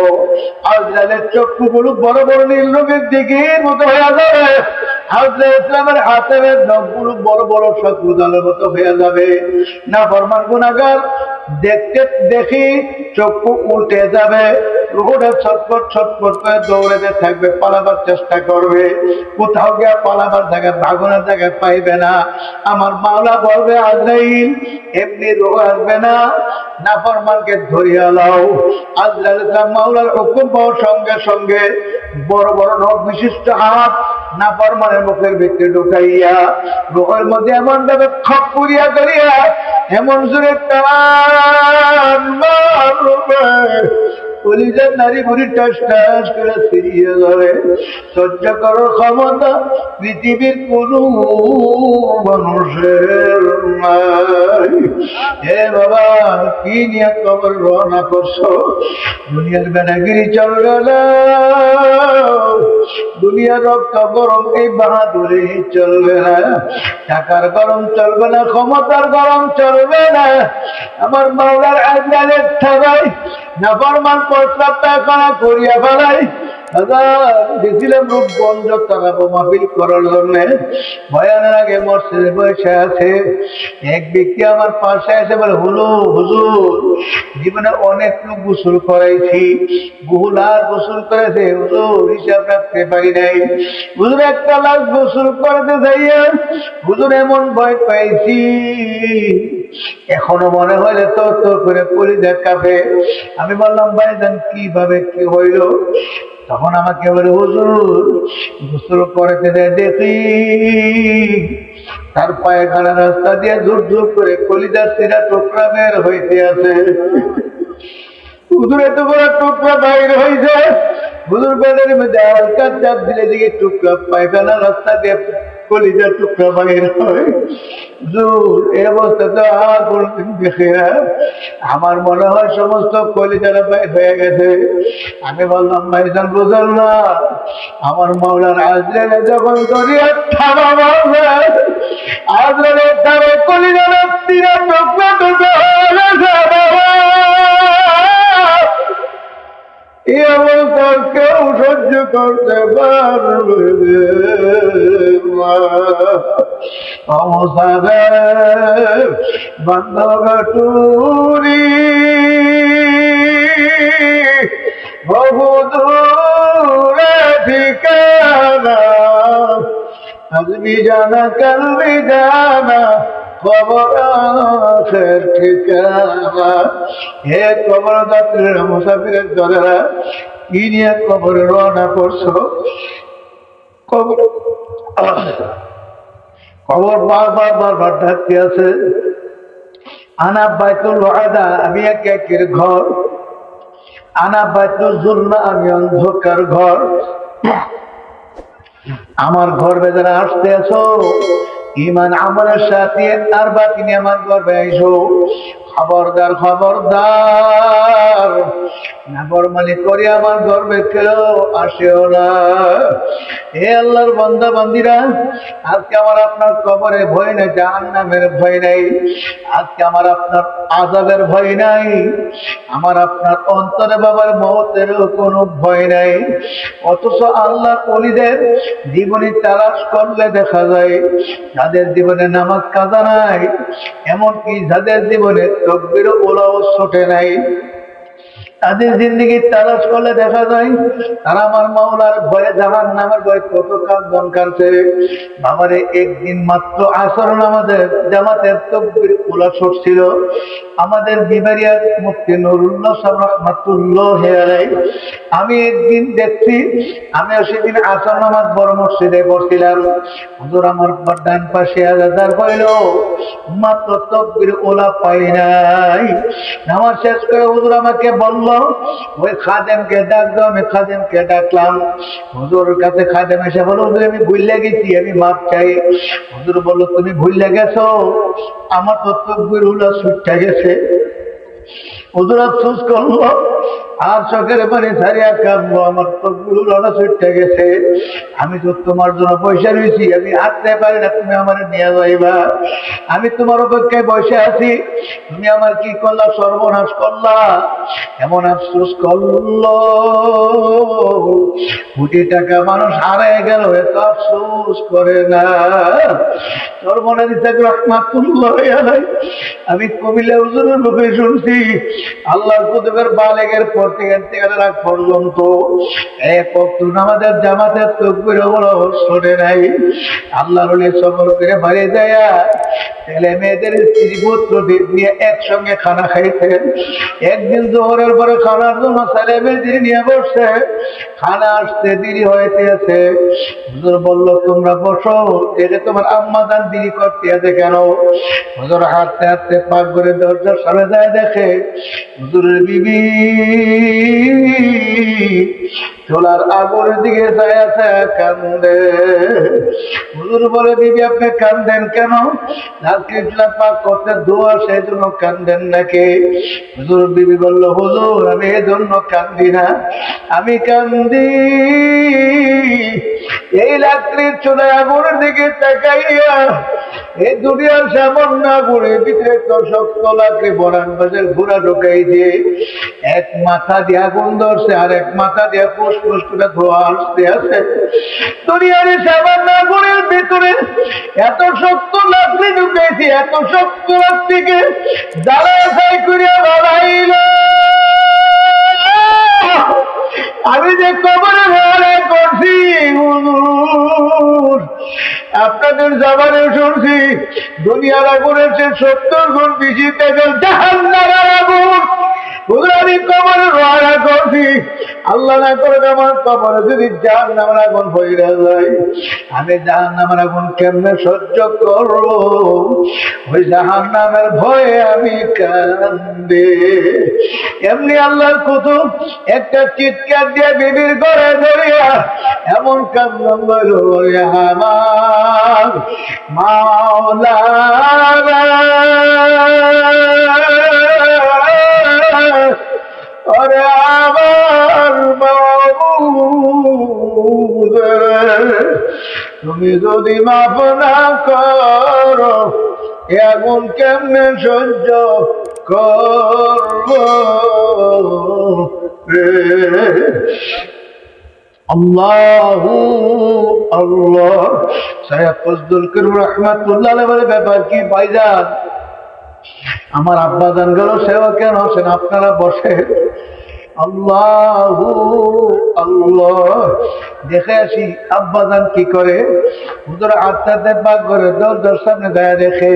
আজরাইলের চক্ষুগুলো বড় বড় নীল রঙের দিঘির মতো হয়ে যাবে। আজরাইল ইসলামের হাতের নখগুলো বড় বড় শত্রুদলের মতো হয়ে যাবে। নাফরমান গুনাহগার দেখতে দেখি চক্ষু উল্টে যাবে, রুহুটা ছটফট ছটফট করে দৌড়াতে থাকবে, পালাবার চেষ্টা করবে, কোথাও গিয়ে পালাবার জায়গায়, ভাগনের জায়গায় পাইবে না। আমার মাওলা বলবে আজরাইল এমনি রোগ আসবে না, নাফরমানকে ধরিয়া লাও। আজরাইল ইসলাম মাওলার হুকুম পাওয়ার সঙ্গে সঙ্গে বড় বড় নখ বিশিষ্ট হাত নাফরমানের মুখের ভিতরে ঢুকাইয়া, রোগের মধ্যে এমন ভাবে খপ করিয়া করিয়া এমন জোরে টান মারবে, কলিজার নারী বুড়ি টাস টাস করে ফিরিয়ে যাবে। সহ্য করার ক্ষমতা পৃথিবীর কোন মানুষের নাই। হে বাবা, কি নিয়ে কবর রওনা করছো? দুনিয়ার বেড়াগিরি চলবে না, দুনিয়ার রক্ত গরম এই বাহাদুরি চলবে না, টাকার গরম চলবে না, ক্ষমতার গরম চলবে না। আমার মাওলার আজরাইলের ঠেলায় নাফরমান প্রস্তাব পায়খানা করিয়া ফেলাই। গেছিলাম রূপগঞ্জ তারাবো মাহফিল করার জন্য, ভয়ানের আগে মসজিদে বসে আছে এক ব্যক্তি আমার পাশে এসে বলে, হুজুর জীবনে অনেক লোক গোসল করাইছি, বহুলার গোসল করেছে, হুজুর হিসাব রাখতে পারি নাই। হুজুর একটা লাশ গোসল করতে যাইয়া হুজুর এমন ভয় পাইছি, এখনো মনে হইলে তোর তোর করে কলিজা কাঁপে। আমি বললাম ভাইজান কিভাবে কি হইল? তখন আমাকে বলে, হুজুর গোসল করতে দেখি তার পায়খানা রাস্তা দিয়ে ঝুর ঝুর করে কলিজার সিরা টুকরা বের হইতে আছে। হুজুর এত বড় টুকরা বাইর হয়েছে, হুজুর পেটের মধ্যে হালকা চাপ দিলে দিকে টুকরা পায়খানা রাস্তা দিয়ে কলিজার টুকরা বাইর হয়। হুজুর এই অবস্থা তো আর কোনদিন দেখে না, আমার মনে হয় সমস্ত কলিজারা বাইর হয়ে গেছে। আমি বললাম ভাইজান বুঝল না, আমার মাওলার আজরাইলে যখন দরিয়া থামা বলবে, আজরাইলে তার কলিজারা তিরা টুকরা টুকরা হয়ে গেছে। এই অবস্থা কেউ সহ্য করতে পারবে বান্ধবী বহু দূরে ঠিকানা, আজবি জানা কালবি জানা খবর ঠিকানা। হে কবর যাত্রীরা, মুসাফিরের দলেরা, কি নিয়ে কবরে রওনা করছো? কবর বারবার ডাকতে আছে। আনা বাইতুল ওয়াদা, আমি এক একের ঘর। আনা বাইতুল জুলমা, আমি অন্ধকার ঘর। আমার গর্বে যারা আসতে আছো, ইমান আমলের সাথে আর বাকি নিয়ে আমার গর্বে আইসো। খবরদার খবরদার, নাফরমানি করে আমার গর্বে কেউ আসেও না। হে আল্লাহর বান্দা বান্দিরা, আজকে আমার আপনার কবরে ভয় নাই, জাহান্নামের ভয় নাই, আজকে আমার আপনার আযাবের ভয় নাই, আমার আপনার অন্তরে বাবার মওতেরও কোনো ভয় নাই। অথচ আল্লাহর ওলিদের জীবনী তালাশ করলে দেখা যায় যাদের জীবনে নামাজ কাজা নাই, এমনকি যাদের জীবনে তাকবীর ওলাও ছোটে নাই, তাদের জিন্দগি তালাশ করলে দেখা যায় তারা আমার মাওলার ভয়ে জাহান্নামের ভয়ে কত কাঁদন কাঁদছে। বাবারে একদিন মাত্র আসর নামাজের জামাতের তাকবীর উলা ছিল আমাদের বিবারিয়ার মুফতি নুরুল্লাহ সাহেব রাহমাতুল্লাহ আলাইহি। আমি একদিন দেখছি, আমি সেদিন আসর নামাজ বড় মসজিদে পড়ছিলাম। হুজুর আমার ডান পাশে আজান হইল, মাত্র তাকবীর উলা পাই নাই। নামাজ শেষ করে হুজুর আমাকে বলল ওই খাদেমকে ডাক দাও। আমি খাদেমকে ডাকলাম। হুজুরের কাছে খাদেম এসে বলল হুজুর আমি ভুলে গেছি, আমি মাপ চাই। হুজুর বলল তুমি ভুলে গেছো, আমার তো তাকবীর উলা ছুটে গেছে। হুজুর আফসোস করলো আর চোখের পানি ছাড়িয়া কাঁদলো, আমার তাকবীর উলা ছুটে গেছে। আমি তো তোমার জন্য পয়সা রয়েছি, আমি হাঁটতে পারি না, তুমি আমার নিয়ে যাইবা। আমি তোমার অপেক্ষায় বসে আছি, তুমি আমার কি করলা, সর্বনাশ করলা। এমন আফসোস করলো, কোটি টাকা মানুষ হারায় গেল, এত আফসোস করে না। সর্বনাশ রাহমাতুল্লাহ আলাইহি। আমি কবিলা হুজুরের মুখে শুনছি আল্লাহর কুতুবের বালেগের পর থেকে রাত পর্যন্ত এক ওয়াক্ত নামাজের জামাতের তাকবীর ওলা শোনে নাই। আল্লাহর ওলি সফর করে বাড়ি যায় ছেলে মেয়েদের স্ত্রী পুত্রদের নিয়ে একসঙ্গে খানা খাইতেন। একদিন জোহরের পরে খানার জন্য ছেলে মেয়েদের নিয়ে বসছে, খানা আসতে দেরি হইতেছে। হুজুর বলল তোমরা বসো, এটা তোমার আম্মা জান দেরি করতে আছে কেন? হুজুর হাঁটতে হাঁটতে পাক করে দরজার সামনে যায়, দেখে হুজুরের বিবি চোলার আগুনের দিকে যায় আছে, কান্দে। হুজুর বলে বিবি আপনি কান্দেন কেন? আজকে পাক করতে দোয়া সেই জন্য কান্দেন নাকি? হুজুর বিবি বলল হুজুর আমি এই জন্য কান্দি না, আমি কান্দি এই রাত্রির চোলায় আগুনের দিকে তাকাইয়া এই দুনিয়ার সামান্য আগুনের ভিতরে তো শক্ত লাগে বরান বাজার ঘোড়া ঢোকাইছে। এক মাথা দিয়ে আগুন ধরছে আর এক মাথা দিয়ে ফুসফুস করে ধোয়া আসতে আছে। দুনিয়ার সামান্য আগুনের ভিতরে এত শক্ত লাকড়ি ঢুকাইছে, এত শক্ত লাকড়িকে জ্বালায় ছাই করিয়া বানাইল। আমি যে কবরে ভরা করছি আপনাদের জামানে শুনছি দুনিয়ার আগুনের চেয়ে 70 গুণ বেশি তেজের জাহান্নামের আগুন। আমি কবরে ভরা করছি, আল্লাহ না করে আমার কবরে যদি জাহান্নামের আগুন হয়ে যায়, আমি জাহান্নামের আগুন কেমনে সহ্য করব? ওই জাহান্নামের ভয়ে আমি কান্দে। এমনি আল্লাহর কুতুব একটা চিৎকার দিয়ে বিবির ঘরে ধরিয়া এমন কান্দন বলল আমার মাওলা ওরে আমার মাবুদ, তুমি যদি মাফ না করো এমন কেমনে সহ্য করব? আল্লাহু আল্লাহ। সৈয়দ ফজলুল করিম রাহমাতুল্লাহ আলাইহি বলে ব্যাপার কি ভাইজান, আমার আব্বা জান গেল, সেও কেন আছেন, আপনারা বসে। আল্লাহু আল্লাহ। দেখে আসি আব্বা জান কি করে। হুজুর আত্মাতে পাক করে দরজার সামনে দাঁড়িয়ে দেখে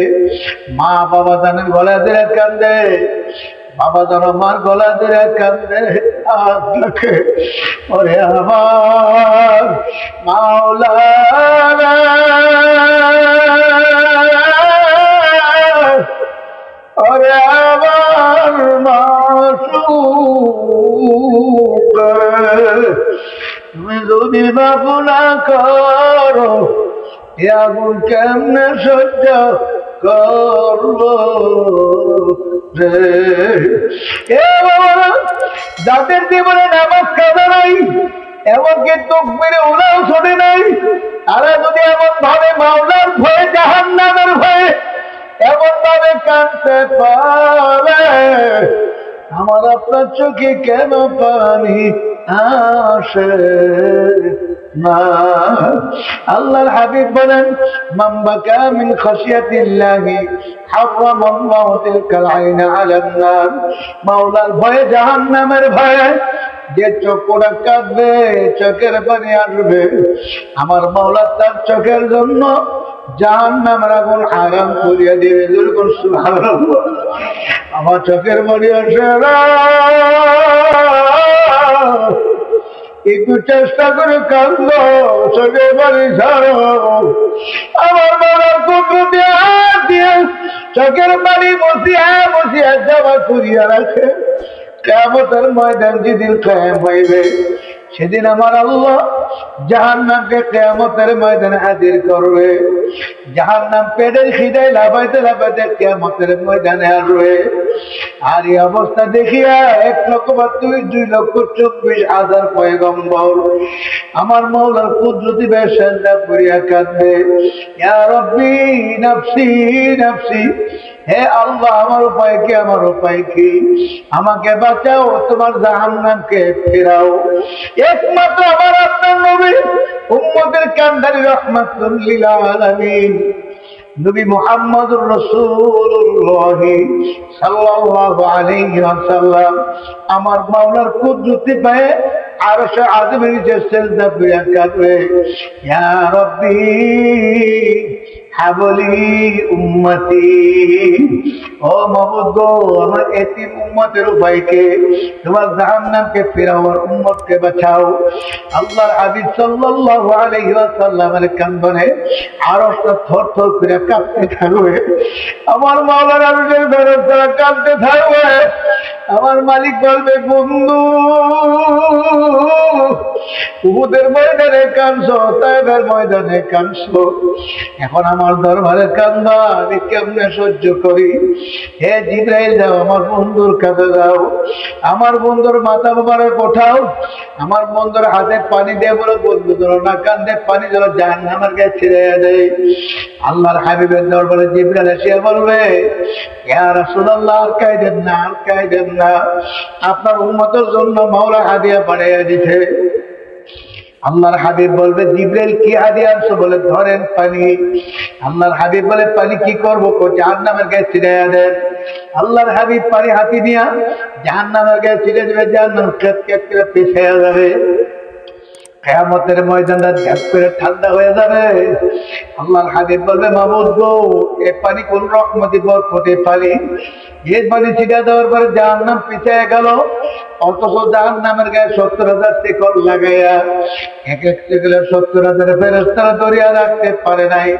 মা বাবা জানের গলা ধরে কান্দে। বাবা জান আমার গলা ধরে কান্দে, আর দেখে ওরে আমার মাওলা ওরে আমার মাসুক, তুমি যদি মাফ না করো আগুন কেমনে সহ্য করব রে? যাদের জীবনে নামাজ কাজা নাই, এমনকি তাকবীরে উলাও শোনে নাই, তারা যদি এমন ভাবে মাওলার ভয়ে জাহান্নামের ভয়ে এমন ভাবে কাঁদতে পারে, আমার আপনার চোখে কেন পানি আসে না। আল্লাহর হাবিব বলেন মান বাকা মিন খাশিয়াতিল্লাহি হারামাল্লাহু তিলকাল আইনা আলান নার। মাওলার ভয়ে জাহান্নামের ভয়ে যে চোখটা কাঁদবে, চোখের পানি আসবে, আমার মাওলা তার চোখের জন্য জাহান্নামের আগুন হারাম করিয়া দিবে। সুবহানাল্লাহ। আমার চোখের পানি আসে না, একটু চেষ্টা করে কান্দ, চোখের পানি ছাড়ো। আমার মাওলার কুদরতি হাত দিয়ে চোখের পানি বসিয়া বসিয়া জমা করিয়া রাখে। কিয়ামতের ময়দান যেদিন কায়েম হইবে, সেদিন আমার আল্লাহ জাহান্নামকে কিয়ামতের ময়দানে হাজির করবে। জাহান্নাম পেটের খিদায় লাফাইতে লাফাইতে কিয়ামতের ময়দানে আসবে। আর এই অবস্থা দেখিয়া 1,2,24,000 পয়গম্বর আমার মাওলার কুদরতি ভাবে সিজদা করিয়া কাঁদবে, ইয়া রব্বি নাফসি নাফসি, হে আল্লাহ আমার উপায় কি, আমার উপায় কি, আমাকে বাঁচাও, তোমার জাহান্নামকে ফেরাও। একমাত্র আমার আপনার নবী উম্মতের কান্ডারি রাহমাতুল লিল আলামিন নবী মুহাম্মদুর রাসূলুল্লাহ সাল্লাল্লাহু আলাইহি ওয়াসাল্লাম আমার মাওলার কুদরতি পায়ে আরশে আযমের নিচে সিজদা করিয়া কাঁদবে, ইয়া রব্বি হাবলি উম্মতি, ও মাবুদ গো আমার এতিম উম্মতের উপায়কে, তোমার জাহান্নামকে ফেরাও, আমার উম্মতকে বাঁচাও। আল্লাহর হাবিব সাল্লাল্লাহু আলাইহি ওয়াসাল্লামের কান্দনে আরশটা থরথর করে কাঁপতে থাকবে। আমার মাওলার আরশের ফেরেশতারা কাঁদতে থাকবে। আমার মালিক বলবে, বন্ধু উহুদের ময়দানে কাঁদছো, তায়েফের ময়দানে কাঁদছো, এখন আমার দরবারে কান্দা আমি কেমনে সহ্য করি? হে জিবরাইল, যাও আমার বন্ধুর কাছে যাও, আমার বন্ধুর মাথা মোবারক ওঠাও, আমার বন্ধুর হাতে পানি দিয়ে বলো, বন্ধু যেন না কান্দে, পানি যেন জাহান্নামের গায়ে ছিড়ে দেয়। আল্লাহর হাবিবের দরবারে জিবরাইল এসে বলবে, ইয়া রাসূলুল্লাহ, আর কাঁদেন না, আর কাঁদেন না, আপনার উম্মতের জন্য মাওলা হাদিয়া পাঠিয়ে দিয়েছে। আল্লাহর হাবিব বলবে, জিবরাইল কি হাদিয়া আনছো? বলে, ধরেন পানি। আল্লাহর হাবিব বলে, পানি কি করবো? জাহান্নামের গায়ে ছিড়াইয়া দেন। আল্লাহর হাবিব পানি হাতি নিয়া জাহান্নামের গায়ে ছিড়ে দেবে, জাহান্নাম কেট কেট করে পিছিয়ে যাবে। কিয়ামতের ময়দানটা ঝাঁপ করে ঠান্ডা হয়ে যাবে। আল্লাহর হাবিব বলবে, মাবুদ গো, এ পানি কোন রহমতি বরকতি পানি, এই পানি ছিটা দেওয়ার পরে জাহান্নাম পিছিয়ে গেল, অথচ জাহান্নামের গায়ে 70,000 শিকল লাগাইয়া এক এক শিকলে 70,000 ফেরেশতারা ধরিয়া রাখতে পারে নাই।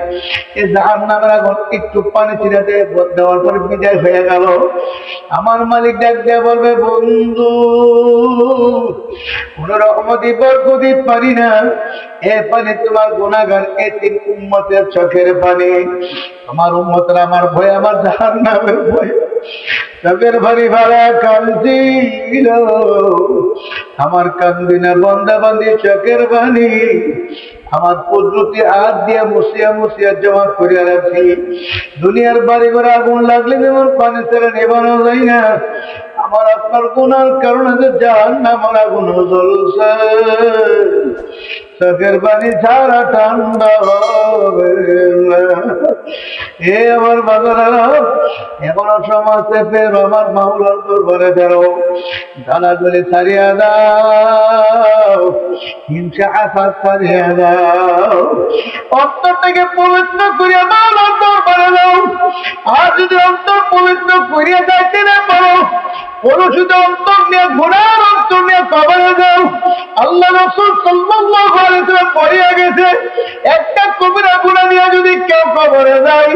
এই জাহান্নামের আগুন একটু পানি ছিটা দেওয়ার পরে বিদায় হয়ে গেল। আমার মালিক ডাক দিয়ে বলবে, বন্ধু কোন রহমতি বরকতি পারি না, এ পানি তোমার গুনাহগার এতিম উম্মতের চোখের পানি। আমার উম্মতরা আমার ভয়, আমার জাহান্নামের ভয় চোখের পানি ভাড়া কান্দিল, আমার কান্দিনা বন্দা বান্দি চোখের পানি আমার কুদরতি হাত দিয়ে মুছিয়া মুছিয়া জমা করিয়া রাখি। দুনিয়ার বাড়ি ঘরে আগুন লাগলে যেমন পানি ছেড়ে নেবানো যায় না, আমার আপনার গুনার কারণে যে জাহান্নামের আগুন জ্বলছে, চোখের পানি ছাড়া ঠান্ডা হবে না। এ আমার বাজারা, এখনো সমাজ থেকে আমার মাওলার দরবারে বেরো, গালাগুলি ছাড়িয়া দাও, হিংসা আসাদ ছাড়িয়া দাও, অন্তর থেকে পবিত্র করিয়া মাওলার দরবারে যাও। আর যদি অন্তর পবিত্র করিয়া যাইতে না পারো, কলুষিত অন্তর নিয়ে, ঘোড়ার অন্তর নিয়ে কবরে যাও। আল্লাহ রাসূল সাল্লাল্লাহু আলাইহি ওয়াসাল্লাম পড়িয়া গেছে, একটা কবিরা গুনাহ নিয়ে যদি কেউ কবরে যায়,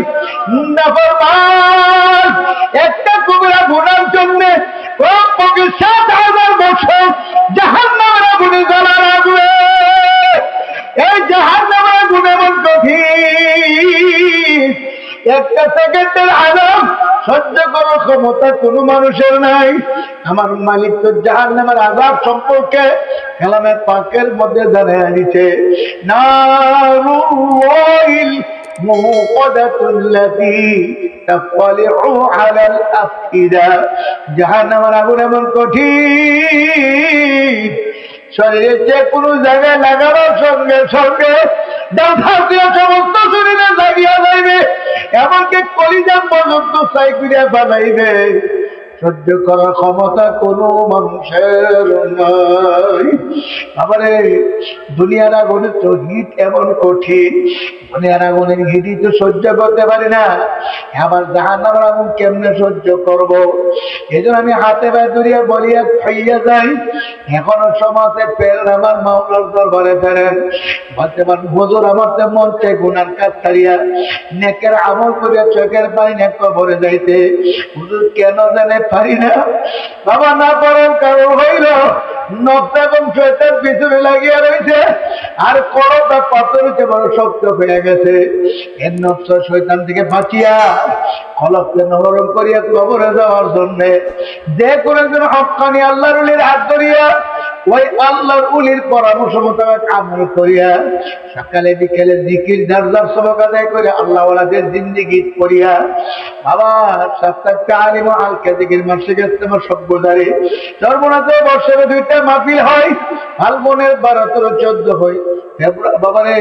নাফরমান একটা কবিরা গুনার জন্য কমপক্ষে 7,000 বছর জাহান্নামের আগুনে জ্বলা লাগবে। এই জাহান্নামের আগুন এমন কঠিন, একটা সেকেন্ডের আযাব সহ্য করার ক্ষমতা কোন মানুষের নাই। আমার মালিক তো জাহান্নামের আযাব সম্পর্কে কালামে পাকের মধ্যে জানিয়ে দিয়েছে, নারুল মুকাদাতুল্লাতী তাফলিউ আলাল আফইদা, জাহান্নামের আগুন এমন কঠিন শরীরের যে কোনো জায়গায় লাগানোর সঙ্গে সঙ্গে জাতীয় সমস্ত শরীরে লাগিয়া যাইবে, এমনকি কলিজা পর্যন্ত সাইকুরিয়া বানাইবে। সহ্য করার ক্ষমতা কোনো মানুষের নাই। আবারে দুনিয়ার আগুনের তো হিট এমন কঠিন, দুনিয়ার আগুনের হিটই তো সহ্য করতে পারি না, আবার জাহান্নামের আগুন কেমনে সহ্য করব? এই জন্য আমি হাতে পায়ে দরিয়া বলিয়া খাইয়া যাই। এখনো সমাজে ফেরেন, আমার মাওলার দরবারে ফেরেন, বলতে পারেন হুজুর আমার তো মন চাই গুনার কাজ ছাড়িয়া নেকের আমল করিয়া চোখের পানি নেক ভরে যাইতে, হুজুর কেন জানে পারি না। বাবা না পারার কারণ হইল নফস এবং শয়তান পিছনে লাগিয়া রয়েছে, আর কলটা পাথরকে বড় শক্ত হয়ে গেছে। এর নফস শয়তান থেকে বাঁচিয়া কলবকে নরম করিয়া কবরে যাওয়ার জন্য যে কোনো একজন হক্কানি আল্লাহর ওলির হাত ধরিয়া ওই আল্লাহর ওলির পরামর্শ মোতাবেক আমল করিয়া সকালে বিকেলে জিকির দারদার সবক আদায় করে আল্লাহ ওয়ালাদের জিন্দেগি করিয়া বাবা সপ্তাহে আলিম আলকে জিকির মাসিক ইস্তেমা সভ্যদারে সর্বনাথে বর্ষে দুইটা মাহফিল হয়, ফাল্গুনের 12, 13, 14 হয়, বাবারে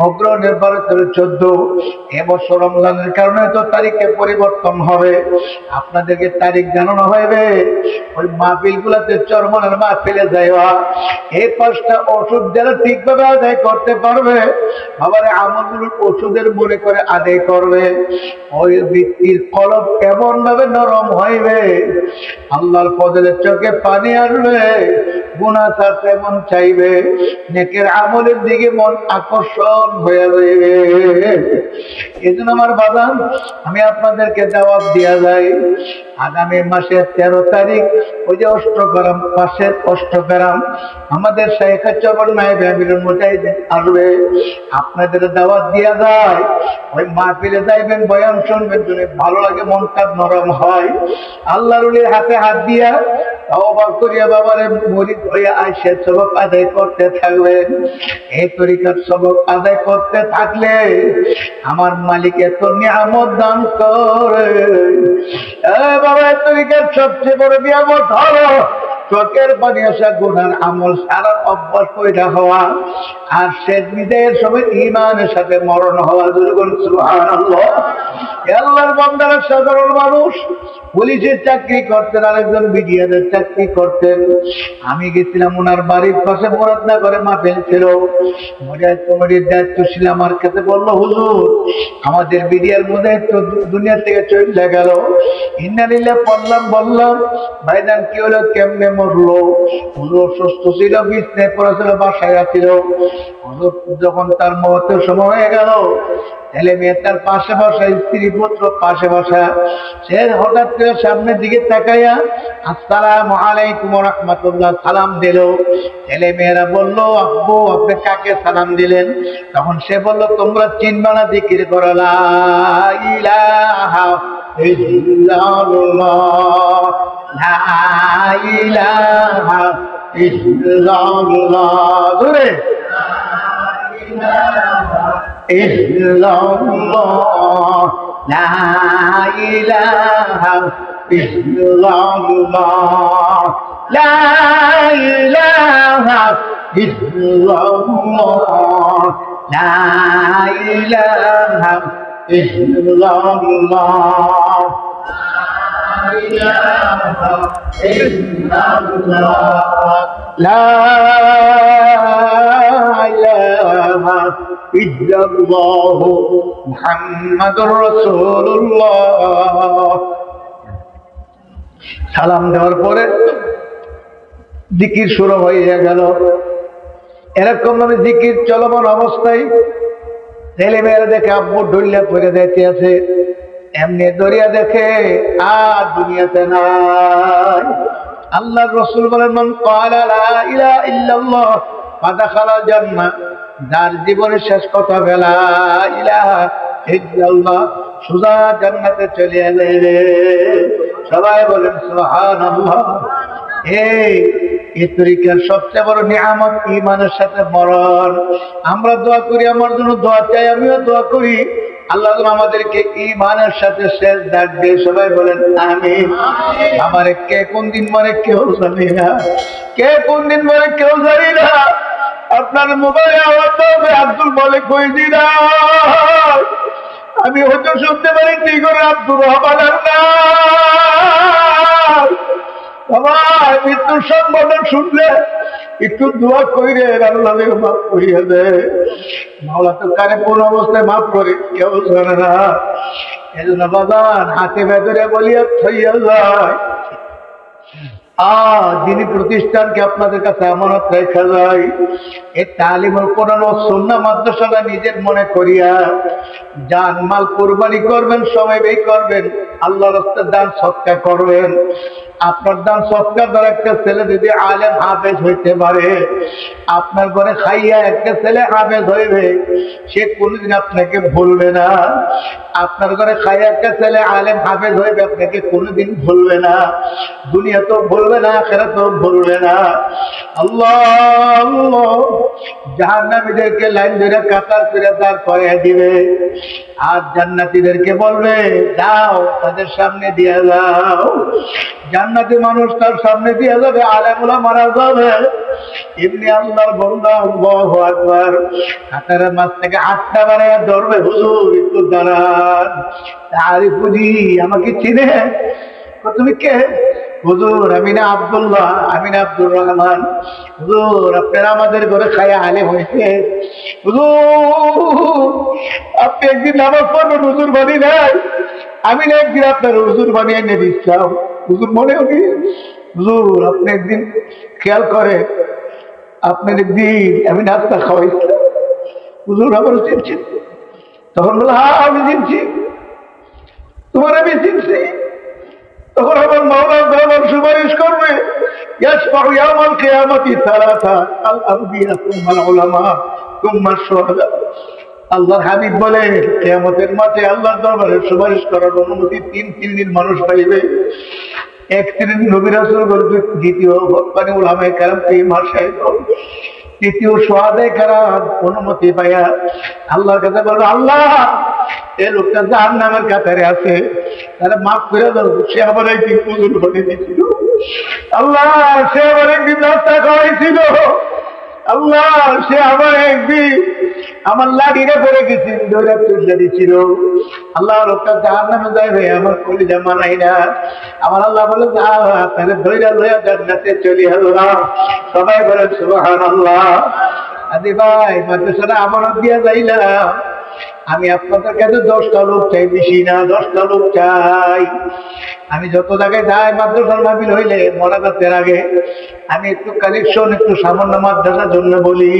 অগ্রহণের 12, 13, 14। এবছর রমজানের কারণে তো তারিখে পরিবর্তন হবে, আপনাদেরকে তারিখ জানানো হবে। ওই মাহফিল গুলাতে চরমনের মাহফিলে যাইবা, এই 5টা ওষুধ যারা ঠিকভাবে আদায় করতে পারবে বাবারে আমলগুলোর ওষুধের মনে করে আদায় করবে, ওই ব্যক্তির কলব এমন ভাবে নরম হইবে, আল্লাহর ফজলের চোখে পানি আসবে, গুনাহ ছাড়তে মন চাইবে, নেকের আমলের দিকে মন আকর্ষণ হয়ে যাবে। এই জন্য আমার বাদাম আমি আপনাদেরকে দাওয়াত দিয়া যাই, আগামী মাসের 13 তারিখ ওই যে অষ্টগ্রাম, পাশের অষ্টগ্রাম আমাদের শাইখ চরমন নায়েব আমিরুল মুজাহিদিন আসবে, আপনাদের দাওয়াত দিয়া যায়। ওই মাহফিলে যাইবেন, বয়ান শুনবেন, যদি ভালো লাগে মনটা নরম হয়, আল্লাহর ওলির হাতে হাত দিয়া তওবা করিয়া বাবারে মুরিদ হয়ে আইসে সবক আদায় করতে থাকবেন। এই তরিকার সবক আদায় করতে থাকলে আমার মালিক এত নিয়ামত দান করে। বাবা এই তরিকার সবচেয়ে বড় নিয়ামত হলো চোখের পানি আসা গুনার আমল সারা অভ্যাস কইরা হওয়া, আর শেষ বিদায়ের সময় ঈমানের সাথে মরণ হওয়া। সুবহানাল্লাহ। আল্লাহর বান্দারা সাধারণ মানুষ, পুলিশের চাকরি করতেন, আরেকজন বিডিআরের চাকরি করতেন। আমি গেছিলাম ওনার বাড়ির পাশে মুরাদনা করে মাহফিল ছিল, মুজাহিদ কমিটির দায়িত্ব ছিল। আমার কাছে বললো হুজুর আমাদের বিডিআর মুজাহিদ তো দুনিয়া থেকে চলে গেল। ইন্না লিল্লাহ পড়লাম, বললাম ভাইজান কি হলো, কেমনে মরলো? হুজুর অসুস্থ ছিল, বিছনায় পড়েছিল, বাসায় ছিল। হুজুর যখন তার মওতের সময় হয়ে গেল, ছেলে মেয়ে তার পাশে বসা, স্ত্রী পুত্র পাশে বসা, সে হঠাৎ করে সামনের দিকে তাকাইয়া আসসালামু আলাইকুম ওয়া রাহমাতুল্লাহ সালাম দিল। ছেলে মেয়েরা বলল আব্বু আপনি কাকে সালাম দিলেন? তখন সে বলল তোমরা চিনবা না, জিকির করো লা ইলাহা ইল্লাল্লাহ, লা ইলাহা ইল্লাল্লাহ, জোরে ইল্লাল্লাহ, লা ইলাহা ইল্লাল্লাহ, লা ইলাহা ইল্লাল্লাহ, লা ইলাহা ইল্লাল্লাহ, লা ইলাহা ইল্লাল্লাহ মুহাম্মাদুর রাসূলুল্লাহ। সালাম দেওয়ার পরে জিকির শুরু হয়ে গেল। এরকম ভাবে জিকির চলমান অবস্থায় ছেলে মেয়েরা দেখে আব্বু ঢুল্লা পড়ে যাইতে আছে, এমনি দরিয়া দেখে আর দুনিয়াতে নাই। আল্লাহর রাসূল বলেন মান ক্বালা লা ইলাহা ইল্লাল্লাহ ফাদাখালাল জান্নাহ, যার জীবনের শেষ কথা লা ইলাহা ইল্লাল্লাহ সোজা জান্নাতে চলে যাবে। সবাই বলেন সুবহানাল্লাহ। এই তরিকার সবচেয়ে বড় নিয়ামত ঈমানের সাথে মরণ। আমরা দোয়া করি, আমার জন্য দোয়া চাই, আমিও দোয়া করি আল্লাহ আমাদেরকে ঈমানের সাথে শেষ ডাক দিয়ে সবাই বলেন আমিন। আমার কে কোন দিন মরে কেউ জানি না, কে কোন দিন মরে কেউ জানি না। আপনার মোবাইলে আওয়াজ হবে আব্দুল মালিক কইদিনা, আমি হয়তো শুনতে পারি কি করে আব্দুর রহমান না বাবা। মৃত্যুর সম্বোধন শুনলে একটু দোয়া কইরে আল্লাহ মাফ করিয়া দেয়। মাওলা তো কারে কোন অবস্থায় মাফ করে কেউ জানে না। এই জন্য বাজান হাতে ভেতরে বলিয়া থইয়া যায়। যিনি প্রতিষ্ঠানকে আপনাদের কাছে আমানত রেখা যায়, এই তালিমুল কোরআন ও সুন্নাহ মাদ্রাসাটা নিজের মনে করিয়া জান মাল কুরবানি করবেন, সময় ব্যয় করবেন, আল্লাহর রাস্তায় দান সৎকার করবেন। আপনার দান সৎকার দ্বারা একটা ছেলে যদি আলেম হাফেজ হইতে পারে, আপনার ঘরে খাইয়া একটা ছেলে হাফেজ হইবে, সে কোনদিন আপনাকে ভুলবে না। আপনার ঘরে খাইয়া একটা ছেলে আলেম হাফেজ হইবে, আপনাকে কোনদিন ভুলবে না। দুনিয়া তো ভুলবে না, আখিরাত তো ভুলবে না। আল্লাহ আল্লাহ জাহান্নামীদেরকে লাইন ধরে কাতার করে দাঁড় করিয়ে দিবে, আর জান্নাতীদেরকে বলবে যাও তাদের সামনে দিয়ে যাও। জান্নাতি মানুষ তার সামনে দিয়ে যাবে, আলেম ওলামারা যাবে। এমনি আল্লাহর বান্দা আল্লাহু আকবার কাতারের মাঝ থেকে হাতটা বাড়াইয়া ধরবে, হুজুর একটু দাঁড়ান, আরে বুঝি আমাকে চিনে? তুমি কে? হুজুর আমি না আব্দুল্লাহ, আমি না আব্দুর রহমান। হুজুর আপনারা আমাদের ঘরে খায়া আলেম হয়েছে। হুজুর আপনি একদিন নামাজ পড়বেন, হুজুর বানি নাই, আমি না একদিন আপনার হুজুর বানিয়ে এনে দিচ্ছিলাম। হুজুর মনে হবে? হুজুর আপনি একদিন খেয়াল করে আপনার একদিন আমি নাস্তা খাওয়াইছিলাম, হুজুর আমার চিনছি? তখন বলে হ্যাঁ আমি চিনছি, তোমার আমি চিনছি। তখন আমার মাওলা আমার সুপারিশ করবে, ইয়াশফাউ ইয়াওমাল কিয়ামাতি সালাসা আল আনবিয়া সুম্মাল উলামা সুম্মাশ শুহাদা। আল্লাহর হাবিব বলে কিয়ামতের মাঠে আল্লাহর দরবারে সুপারিশ করার অনুমতি তিন শ্রেণীর মানুষ পাইবে। এক শ্রেণীর নবী রাসূলগণ, দ্বিতীয় মানে উলামায়ে কেরাম, মাশায়েখ, তৃতীয় শুহাদায়ে কেরাম অনুমতি পাইয়া আল্লাহর কাছে বলবে আল্লাহ এই লোকটা জাহান্নামের কাতারে আছে, তারা মাফ করে দাও, সে আবার একদিন হুজুর বানিয়ে দিয়েছিল। আল্লাহ সে আবার একদিন নাস্তা খাওয়াইছিল। আল্লাহ সে আবার একদিন আমার লাঠিটা পরে গেছি দৌড়া তুলে দিচ্ছিল। আল্লাহ লোকটা জাহান্নামে যাইবে, আমার কলিজা মানাই না। আমার আল্লাহ বলে যা তাহলে ধৈর্য লইয়া জান্নাতে চলি। আল্লাহ সবাই বলে সুবহানাল্লাহ। আদি ভাই মাদ্রাসাটা আমানত দিয়া যাইলাম, আমি আপনাদের কাছে 10টা লোক চাই, বেশি না, 10টা লোক চাই। আমি যত জায়গায় যাই মাদ্রাসার মাহফিল হইলে মোনাজাতের আগে আমি একটু কালেকশন, একটু সামান্য মাদ্রাসার জন্য বলি।